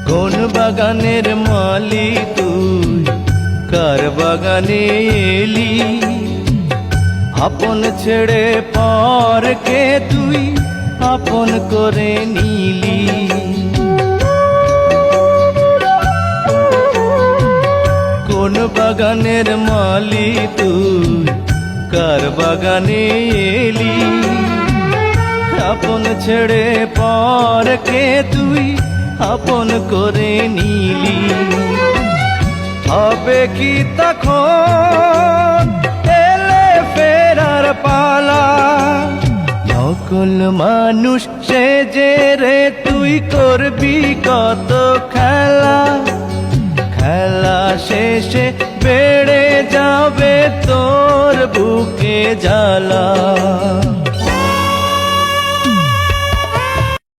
কোন বাগানের মালি তুই, কার বাগানে এলি? আপন ছেড়ে পরকে তুই আপন করে নিলি। কোন বাগানের মালি তুই, কার বাগানে এলি? আপন ছেড়ে পরকে তুই আপন করে নিলি। হবে কি তখন এলে ফেরার পালা? নকল মানুষ সেজে রে তুই করবি কত খেলা। খেলা শেষে বেড়ে যাবে তোর বুকে জ্বালা।